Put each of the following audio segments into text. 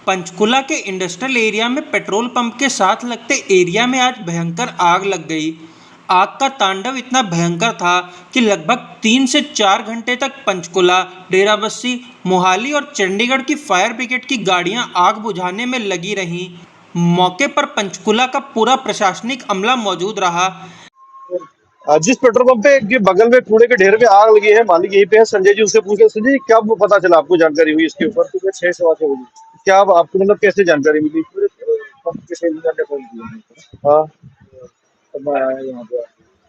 पंचकुला के industrial area में petrol pump के साथ लगते एरिया में आज भयंकर आग लग गई। आग का तांडव इतना भयंकर था कि लगभग 3 से 4 घंटे तक पंचकुला, डेराबस्सी, मोहाली और चंडीगढ़ की फायर ब्रिगेड की गाड़ियां आग बुझाने में लगी रहीं। मौके पर पंचकुला का पूरा प्रशासनिक अमला मौजूद रहा। जिस पेट्रोल पंप पे के बगल में कूड़े के ढेर में आग लगी है, मालिक यहीं पे है संजय जी, उससे पूछे। संजय जी, क्या पता चला आपको, जानकारी हुई इसके ऊपर? सुबह 6 सवा 6 बजे क्या आपको मतलब कैसे जानकारी मिली? पूरे पंप के सेल्समैन ने फोन किया। हाँ, तब मैं आया यहाँ पे।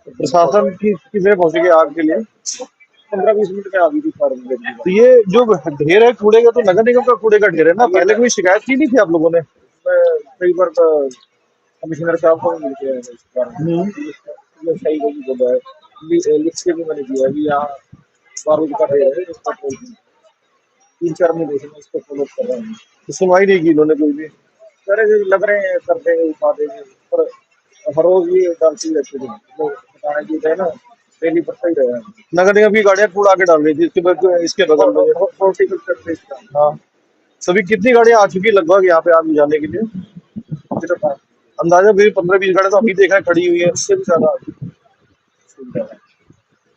प्रशासन की कितने पहुंची गई आग के लिए? 15-20 मिनट में आ गई थी फायर ब्रिगेड। तो ये जो ढेर है कूड़े का, तो नगर निगम का कूड़े का ढेर है ना? पहले कोई शिकायत की नहीं थी आप लोगों ने? कई बार कमिश्नर साहब को भी मिलते हैं इस कारण ये सही को भी बोला है, लिख के भी मैंने दिया है कि यहाँ बारूद का ढेर है, इसका 3-4 महीने से मैं इसको फॉलो कर रहा हूँ। तो सुनवाई नहीं की इन्होंने कोई भी? सारे लग रहे हैं, करते हैं, उठा देंगे, पर हर रोज ये डालती रहती है लोग बताने की है ना, डेली पड़ता ही रहा है। नगर निगम की गाड़ियां कूड़ा के डाल रही थी इसके बगल में। हॉर्टिकल्चर पे इसका हाँ, सभी कितनी गाड़ियां आ चुकी लगभग यहाँ पे आग बुझाने के लिए? सिर्फ अंदाजा भी 15-20 गाड़ियां तो अभी देखा है खड़ी हुई है। उससे भी ज्यादा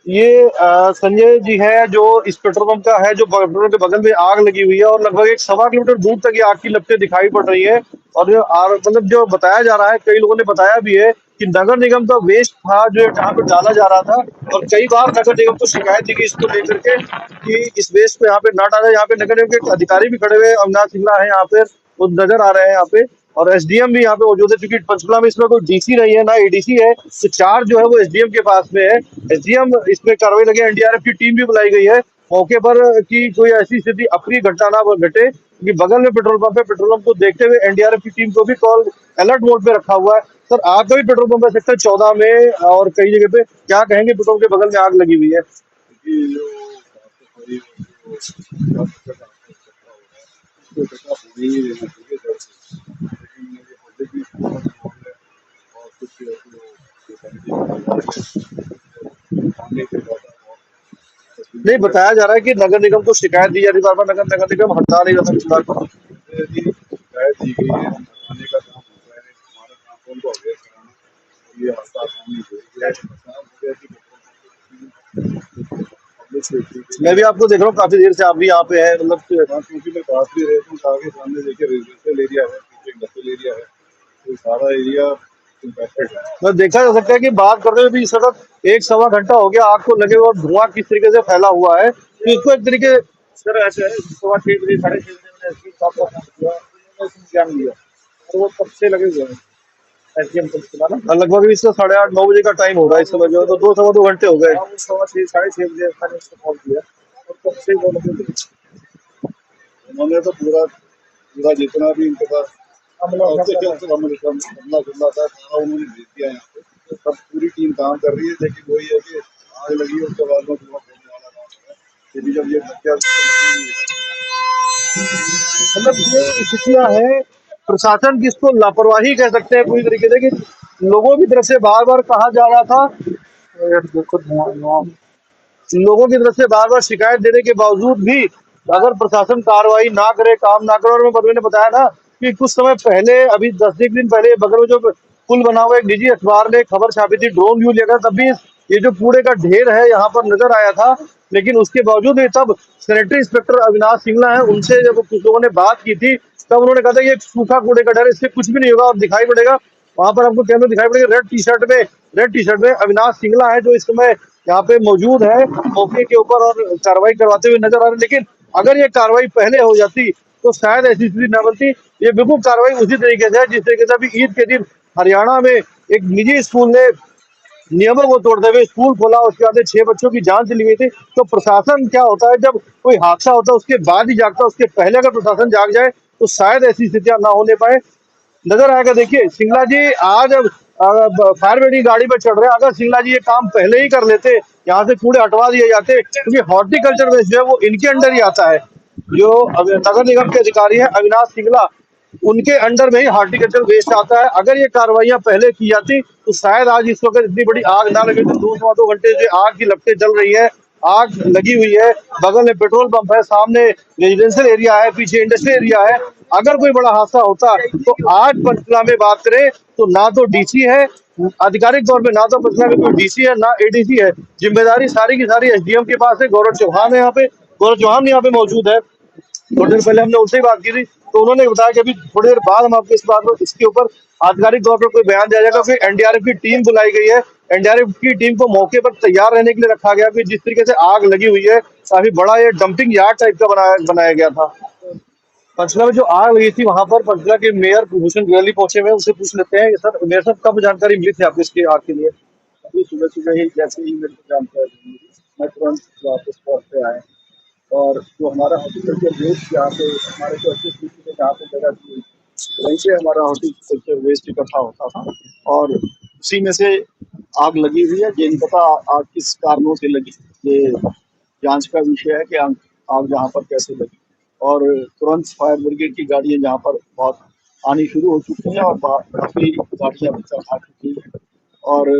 ये संजय जी है जो इस पेट्रोल पंप का है, जो पेट्रोल पंप के बगल में आग लगी हुई है और लगभग 1-1.25 किलोमीटर दूर तक ये आग की लपटें दिखाई पड़ रही है। और जो मतलब जो बताया जा रहा है, कई लोगों ने बताया भी है कि नगर निगम का वेस्ट था जो जहाँ पे डाला जा रहा था, और कई बार नगर निगम को शिकायत दी गई इसको लेकर के कि इस वेस्ट को यहाँ पे ना डाला। यहाँ पे नगर निगम के अधिकारी भी खड़े हुए, अविनाश सिंगला है यहाँ पे, वो नजर आ रहे हैं यहाँ पे, और एसडीएम भी यहाँ पे मौजूद है। क्योंकि पंचकुला में इसमें कोई डीसी नहीं है ना एडीसी है, तो चार्ज जो है वो एसडीएम के पास में है। एसडीएम इसमें कार्रवाई लगे, एनडीआरएफ की टीम भी बुलाई गई है मौके पर कि कोई ऐसी स्थिति अप्रिय घटना ना घटे। क्योंकि बगल में पेट्रोल पंप है, पेट्रोल पंप को देखते हुए एनडीआरएफ की टीम को भी कॉल अलर्ट मोड पे रखा हुआ है। सर, आग का भी पेट्रोल पंप है सेक्टर 14 में और कई जगह पे, क्या कहेंगे? पेट्रोल के बगल में आग लगी हुई है। नहीं, बताया जा रहा है कि नगर निगम को शिकायत दी जा रही, बार नगर निगम हटा नहीं रहा। शिकायत दी गई है, थाने का काम होता है, हमारा काम कौन को अवगत कराना, ये रास्ता आसानी मैं भी आपको देख रहा हूँ काफी देर से, आप भी यहाँ पे है, मतलब क्योंकि मैं पास भी रहता हूँ, आगे सामने देखिए रेजिडेंशियल एरिया है, पीछे इंडस्ट्रियल एरिया है, तो सारा एरिया इम्पैक्टेड है। तो देखा जा सकता है कि बात करते हुए भी सतत 1-1.25 घंटा हो गया आग को लगे और धुआं किस तरीके से फैला हुआ है। तो इसको एक तरीके सर ऐसे है, 6:15 बजे 6:30 बजे मैंने साहब को फोन किया, उन्होंने ज्ञान लिया और वो कब से लगे हुए हैं एसडीएम पंचकुला ना। लगभग इससे 8:30-9 बजे का टाइम होगा इस समय, जो तो 2-2.25 घंटे हो गए। 6:30 6:30 बजे मैंने उसको फोन किया और कब से वो लगे हुए। उन्होंने तो पूरा जितना भी इनके पास हमला था सारा उन्होंने भेज दिया यहाँ पे। सब पूरी टीम काम कर रही है, लेकिन वही है कि आग लगी उसके बाद में पूरा खोलने वाला काम है। यदि जब ये मतलब ये स्थितियां है, प्रशासन की इसको लापरवाही कह सकते हैं पूरी तरीके से, कि लोगों की तरफ से बार बार कहा जा रहा था, लोगों की तरफ से बार बार शिकायत देने के बावजूद भी अगर प्रशासन कार्रवाई ना करे, काम ना करे। और मैंने बताया ना कि कुछ समय पहले, अभी 10 दिन पहले, बगल में जो पुल बना हुआ, एक निजी अखबार ने खबर छापी थी, ड्रोन व्यू लिया था, तब भी ये जो कूड़े का ढेर है यहाँ पर नजर आया था। लेकिन उसके बावजूद भी तब सैनिटरी इंस्पेक्टर अविनाश सिंगला है, उनसे जब कुछ लोगों ने बात की थी, तब उन्होंने कहा था ये सूखा कूड़े का ढेर, इससे कुछ भी नहीं होगा। और दिखाई पड़ेगा वहां पर, आपको कैमरे दिखाई पड़ेगा, रेड टी शर्ट में अविनाश सिंगला है जो इस समय यहाँ पे मौजूद है मौके के ऊपर और कार्रवाई करवाते हुए नजर आ रहे हैं। लेकिन अगर ये कार्रवाई पहले हो जाती तो शायद ऐसी स्थिति न बनती। ये बिल्कुल कार्रवाई उसी तरीके से है जिस तरीके से अभी ईद के दिन हरियाणा में एक निजी स्कूल ने नियमों को तोड़ते हुए स्कूल खोला, उसके बाद 6 बच्चों की जान चली गई थी। तो प्रशासन क्या होता है, जब कोई हादसा होता है उसके बाद ही जागता है, उसके पहले अगर प्रशासन जाग जाए तो शायद ऐसी स्थितियां ना होने पाए। नजर आएगा। देखिए सिंगला जी आज फायर ब्रिगेड गाड़ी पर चढ़ रहे हैं। अगर सिंगला जी ये काम पहले ही कर लेते, यहाँ से कूड़े हटवा दिए जाते, क्योंकि हॉर्टिकल्चर वेस्ट जो है वो इनके अंडर ही आता है। जो नगर निगम के अधिकारी हैं अविनाश सिंगला, उनके अंडर में ही हॉर्टिकल्चर वेस्ट आता है। अगर ये कार्रवाइयां पहले की जाती तो शायद आज इस वक्त इतनी बड़ी आग ना लगी। तो 2-2 घंटे से आग की लपटें जल रही है, आग लगी हुई है। बगल में पेट्रोल पंप है, सामने रेजिडेंशियल एरिया है, पीछे इंडस्ट्रियल एरिया है। अगर कोई बड़ा हादसा होता तो आज पंचकुला में बात करें तो ना तो डीसी है, आधिकारिक तौर पे ना तो पंचकुला में कोई डीसी है ना एडीसी है। जिम्मेदारी सारी की सारी एसडीएम के पास है। गौरव चौहान है यहाँ पे, गौरव चौहान यहाँ पे मौजूद है। थोड़ी देर पहले हमने उनसे ही बात की थी, तो उन्होंने बताया कि अभी थोड़ी देर बाद हम आपको इस बात को इसके ऊपर आधिकारिक तौर पर कोई बयान दिया जाएगा। फिर एनडीआरएफ की टीम बुलाई गई है। एनडीआरएफ की टीम को मौके पर तैयार रहने के लिए रखा गया कि जिस तरीके से आग लगी हुई है, काफी बड़ा ये डंपिंग यार्ड टाइप का बनाया गया था। पंचकुला में जो आग लगी थी वहां पर पंचकुला के मेयर भूषण गहलोत पहुंचे हुए हैं, उनसे पूछ लेते हैं। सर, मेयर साहब, कब जानकारी मिली थी आपको इसकी आग के लिए? अभी सुबह सुबह ही जैसे ही मेरे को जानकारी मिली, मैं तुरंत वापस स्पॉट पे आया। और जो हमारा हॉर्टिकल्चर वेस्ट जहाँ पे हमारे जो अच्छे में जहाँ पे जगह थी, वहीं से हमारा हॉर्टिकल्चर वेस्ट इकट्ठा होता था और उसी में से आग लगी हुई है। ये नहीं पता आग किस कारणों से लगी, ये जांच का विषय है कि आग जहाँ पर कैसे लगी। और तुरंत फायर ब्रिगेड की गाड़ियाँ जहाँ पर बहुत आनी शुरू हो चुकी हैं और काफ़ी गाड़ियाँ अभी तक आ चुकी हैं। और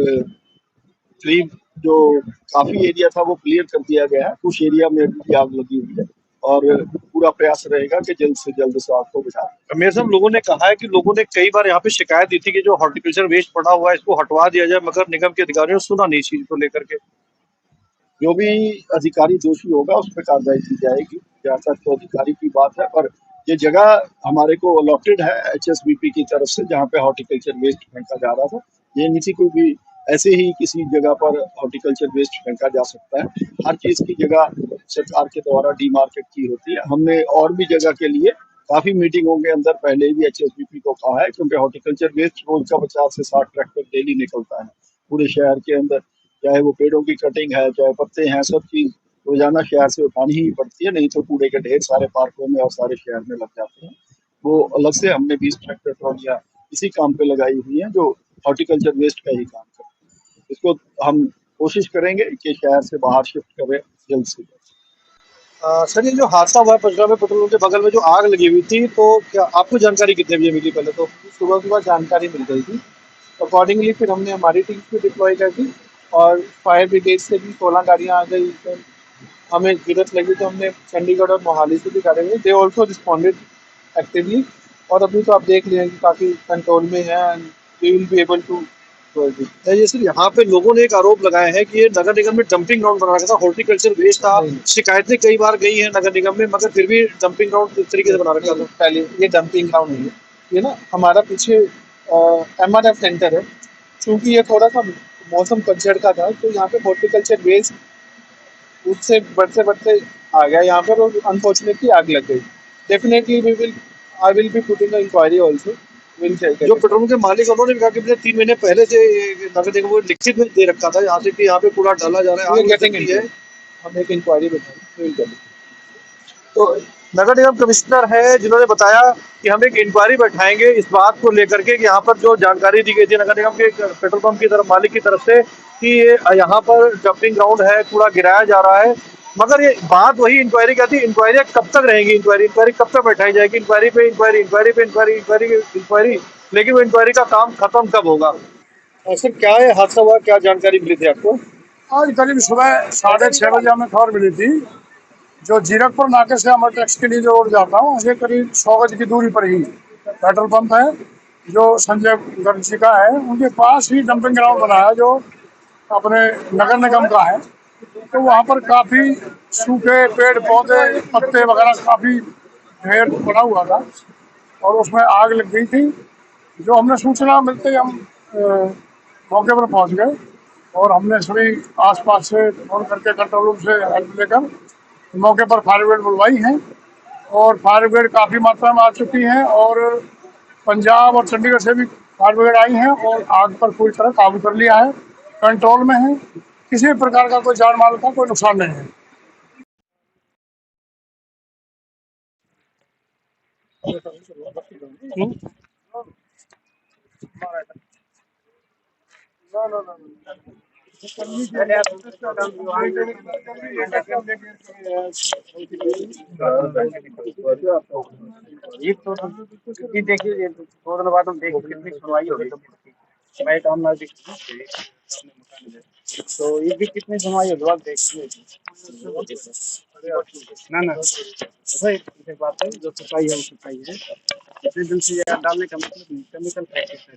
करीब जो काफी एरिया था वो क्लियर कर दिया गया है। कुछ एरिया में अभी भी आग लगी हुई है और पूरा प्रयास रहेगा कि जल्द से जल्द इस आग को बुझा दें। मेयर साहब, लोगों ने कहा है कि लोगों ने कई बार यहाँ पे शिकायत दी थी कि जो हॉर्टिकल्चर वेस्ट पड़ा हुआ है इसको हटवा दिया जाए, मगर निगम के अधिकारियों ने सुना नहीं इस चीज को लेकर के। जो भी अधिकारी दोषी होगा उस पर कार्रवाई की जाएगी। जहाँ तक तो अधिकारी की बात है, पर ये जगह हमारे को अलॉटेड है एचएसबीपी की तरफ से, जहाँ पे हॉर्टिकल्चर वेस्ट फेंका जा रहा था। ये नहीं थी कोई भी ऐसे ही किसी जगह पर हॉर्टिकल्चर वेस्ट फेंका जा सकता है। हर चीज की जगह सरकार के द्वारा डीमार्केट की होती है। हमने और भी जगह के लिए काफी मीटिंगों के अंदर पहले भी एचएसबीपी को कहा है, क्योंकि हॉर्टिकल्चर वेस्ट रोज का 50 से 60 ट्रैक्टर डेली निकलता है पूरे शहर के अंदर। चाहे वो पेड़ों की कटिंग है, चाहे पत्ते हैं, सब चीज रोजाना शहर से उठानी ही पड़ती है, नहीं तो कूड़े के ढेर सारे पार्कों में और सारे शहर में लग जाते हैं। वो अलग से हमने 20 ट्रैक्टर ट्रॉलियां इसी काम पे लगाई हुई हैं, जो हॉर्टिकल्चर वेस्ट का ही काम करते हैं। इसको हम कोशिश करेंगे कि शहर से बाहर शिफ्ट करें जल्द से जल्द। सर, ये जो हादसा हुआ है पंचकुला में पेट्रोल पंप के बगल में जो आग लगी हुई थी, तो क्या आपको जानकारी कितने बजे मिली? पहले तो सुबह सुबह जानकारी मिल गई थी। अकॉर्डिंगली फिर हमने हमारी टीम भी डिप्लॉय कर दी और फायर ब्रिगेड से भी 16 गाड़ियाँ आ गई। तो हमें जरूरत लगी तो हमने चंडीगढ़ और मोहाली से भी गाड़ी हुई, दे ऑल्सो रिस्पॉन्डेड एक्टिवली। और अभी तो आप देख लें कि काफ़ी कंट्रोल में है and we will be able to. ये सर, यहाँ पे लोगों ने एक आरोप लगाया है कि ये नगर निगम में डंपिंग ग्राउंड बना रखा था, हॉर्टिकल्चर वेस्ट था। नहीं। शिकायतें कई बार गई हैं नगर निगम में, मगर फिर भी डंपिंग ग्राउंड इस तरीके से बना रखा था। पहले ये डंपिंग ग्राउंड नहीं है, ये ना हमारा पीछे एमआरएफ सेंटर है। क्योंकि ये थोड़ा सा मौसम पतझड़ का था तो यहाँ पे हॉर्टिकल्चर वेस्ट उससे बढ़ते बढ़ते आ गया यहाँ पर और अनफॉर्चुनेटली आग लग गई। Definitely we will I will be putting a inquiry also. Will check जो पेट्रोल पंप के मालिक हैं, उन्होंने भी कहा कि पिछले 3 महीने पहले से ये नगर निगम को लिखित में दे रखा था यहाँ से कि यहाँ पे कूड़ा डाला जा रहा है, आग लग गेटिंग सकती है। हम एक इंक्वायरी बताएंगे। तो नगर निगम कमिश्नर है जिन्होंने बताया कि हम एक इंक्वायरी बैठाएंगे इस बात को लेकर के कि यहाँ पर जो जानकारी दी गई थी नगर निगम के पेट्रोल पंप की तरफ मालिक की तरफ से कि ये यहाँ पर डंपिंग ग्राउंड है, कूड़ा गिराया जा रहा है। मगर ये बात वही इंक्वायरी क्या थी, इंक्वायरी कब तक रहेंगी, इंक्वायरी कब तक बैठाई जाएगी, इंक्वायरी पे इंक्वायरी, इंक्वायरी पे इंक्वायरी, इंक्वायरी इंक्वायरी, लेकिन वो इंक्वायरी का काम खत्म कब होगा? सर, क्या है हादसा हुआ, क्या जानकारी मिली थी आपको? आज करीब सुबह 6:30 बजे हमें खबर मिली थी। जो जीरकपुर नाके से अमर टैक्स के लिए जो रोड जाता हूँ, ये करीब 100 गज की दूरी पर ही पेट्रोल पंप है जो संजय गर्ग जी का है। उनके पास ही डंपिंग ग्राउंड बना है जो अपने नगर निगम का है। तो वहाँ पर काफ़ी सूखे पेड़ पौधे पत्ते वगैरह काफ़ी ढेर पड़ा हुआ था और उसमें आग लग गई थी। जो हमने सूचना मिलते ही हम मौके पर पहुँच गए और हमने सभी आसपास से फोन करके कंट्रोल रूम से हेल्प लेकर मौके पर फायर ब्रिगेड बुलवाई है और फायर ब्रिगेड काफ़ी मात्रा में आ चुकी हैं और पंजाब और चंडीगढ़ से भी फायर ब्रिगेड आई हैं और आग पर पूरी तरह काबू कर लिया है, कंट्रोल में है। किसी भी प्रकार का कोई जान माल का कोई नुकसान नहीं है। ये तो ये देखिए, ये 2 दिन बाद हम देखिए कितनी सुनवाई होगी। मैं काम ना देखिए तो ये भी कितनी सुनवाई होगी आप देखिए। ना ना भाई एक बात है, जो सफाई है वो सफाई है। इतने दिन से यार डालने का मतलब नहीं, केमिकल फैक्ट्री है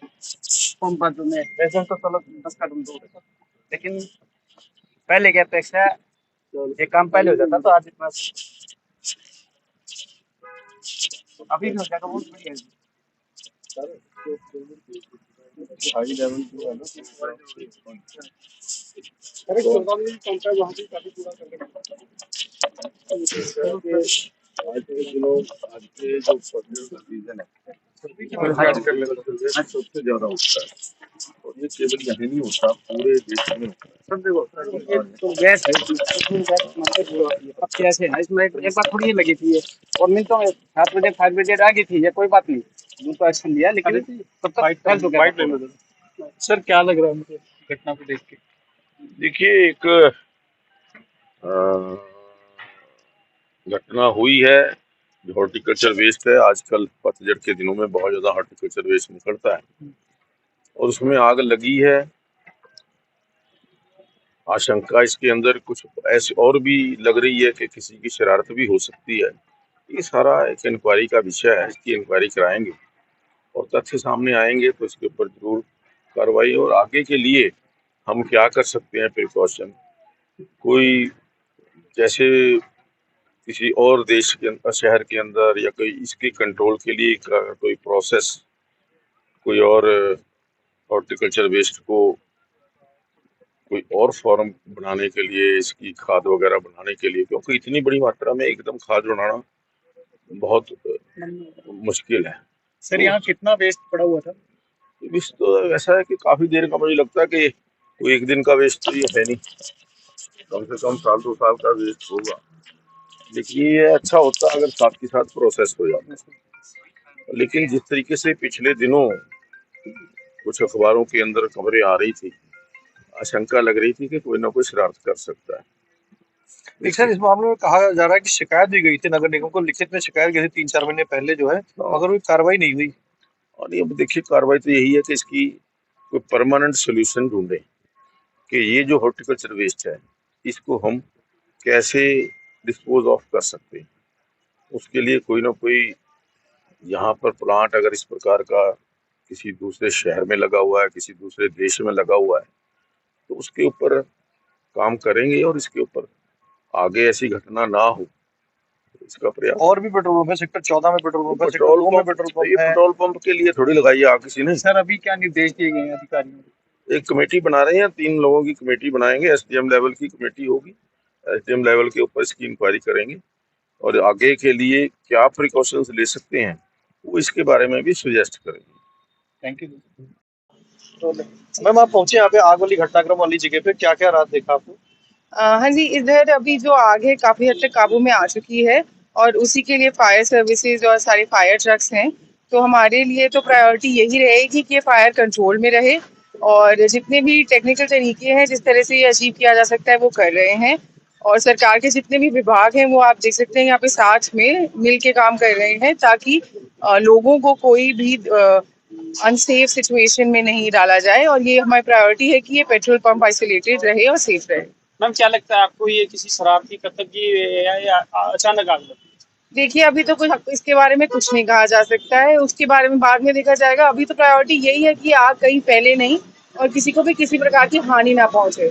पंप बाजू में, वैसे तो चलो 10 का दूर है, लेकिन पहले की अपेक्षा ये काम पहले हो जाता तो आज इतना अभी भी हो जाएगा, बहुत बढ़िया है। हाई लेवल जो है ना, अरे पंप है वहाँ भी काफी पूरा करके आज के दिनों, आज के जो पटरियों का सीजन है, सबसे ज्यादा होता है। और ये केवल यहीं नहीं होता, पूरे देश में होता है। सब देखो तो गैस है, इसमें गैस मार्केट हुआ है। अब कैसे है इसमें एक बार थोड़ी ये लगी थी ये, और मिल तो 7 बजे 5 बजे आ गई थी, ये कोई बात नहीं, वो तो एक्शन लिया, लेकिन तब तक फैल तो गया। सर क्या लग रहा है मुझे घटना को देख के? देखिए, एक घटना हुई है जो हॉर्टिकल्चर वेस्ट है। आजकल पतझड़ के दिनों में बहुत ज्यादा हॉर्टिकल्चर वेस्ट निकलता है और उसमें आग लगी है। आशंका इसके अंदर कुछ ऐसी और भी लग रही है कि किसी की शरारत भी हो सकती है। ये सारा एक इंक्वायरी का विषय है, इसकी इंक्वायरी कराएंगे और तथ्य सामने आएंगे तो इसके ऊपर जरूर कार्रवाई। और आगे के लिए हम क्या कर सकते हैं प्रिकॉशन, कोई जैसे किसी और देश के शहर के अंदर या कोई इसके कंट्रोल के लिए कोई प्रोसेस, कोई और हॉर्टिकल्चर वेस्ट को कोई और फॉर्म बनाने के लिए, इसकी खाद वगैरह बनाने के लिए, क्योंकि इतनी बड़ी मात्रा में एकदम खाद बनाना बहुत मुश्किल है। सर यहाँ कितना वेस्ट पड़ा हुआ था? वेस्ट तो ऐसा है कि काफी देर का, मुझे लगता है कि कोई एक दिन का वेस्ट तो ये है नहीं, कम से कम 1-2 साल का वेस्ट होगा। लेकिन ये अच्छा होता अगर साथ के साथ प्रोसेस हो जाता। लेकिन जिस तरीके से पिछले दिनों कुछ अखबारों के अंदर खबरें आ रही थी, आशंका लग रही थी कि कोई ना कोई शरारत कर सकता है। लेकिन सर इस मामले में कहा जा रहा है कि शिकायत भी गई थी नगर निगम को, लिखित में शिकायत गई थी 3-4 महीने पहले जो है, मगर कोई कार्रवाई नहीं हुई। और ये देखिए, कार्रवाई तो यही है कि इसकी कोई परमानेंट सोल्यूशन ढूंढे कि ये जो हॉर्टिकल्चर वेस्ट है इसको हम कैसे डिस्पोज ऑफ कर सकते हैं। उसके लिए कोई ना कोई यहाँ पर प्लांट अगर इस प्रकार का किसी दूसरे शहर में लगा हुआ है, किसी दूसरे देश में लगा हुआ है, तो उसके ऊपर काम करेंगे और इसके ऊपर आगे ऐसी घटना ना हो इसका प्रयास। और भी पेट्रोल पंप है, सेक्टर 14 में पेट्रोल पंप है, सेक्टर 2 में पेट्रोल पंप है। पेट्रोल पंप के लिए थोड़ी लगाई आग किसी ने। सर अभी क्या निर्देश दिए गए हैं अधिकारियों को? एक कमेटी बना रहे हैं, 3 लोगों की कमेटी बनाएंगे, एसडीएम लेवल की कमेटी होगी, एसडीएम लेवल के ऊपर इसकी इंक्वायरी करेंगे और आगे के लिए क्या प्रिकॉशंस ले सकते हैं वो इसके बारे में भी सजेस्ट करेंगे। Thank you. तो मैम आप पहुंचे यहाँ पे आग वाली घटनाक्रम वाली जगह पे, क्या क्या रात देखा आपको? हाँ जी, इधर अभी जो आग है काफ़ी हद तक काबू में आ चुकी है और उसी के लिए फायर सर्विसेज और सारे फायर ट्रक्स हैं। तो हमारे लिए तो प्रायोरिटी यही रहेगी कि फायर कंट्रोल में रहे और जितने भी टेक्निकल तरीके हैं जिस तरह से ये अचीव किया जा सकता है वो कर रहे हैं। और सरकार के जितने भी विभाग हैं वो आप देख सकते हैं यहाँ पे साथ में मिल के काम कर रहे हैं ताकि लोगों को कोई भी अनसेफ सिचुएशन में नहीं डाला जाए। और ये हमारी प्रायोरिटी है कि ये पेट्रोल पंप आइसोलेटेड रहे और सेफ रहे। मैम क्या लगता है आपको, ये किसी शरारती तत्व की या अचानक आग लगी? देखिए अभी तो कुछ इसके बारे में कुछ नहीं कहा जा सकता है, उसके बारे में बाद में देखा जाएगा। अभी तो प्रायोरिटी यही है कि आग कहीं फैले नहीं और किसी को भी किसी प्रकार की हानि ना पहुंचे।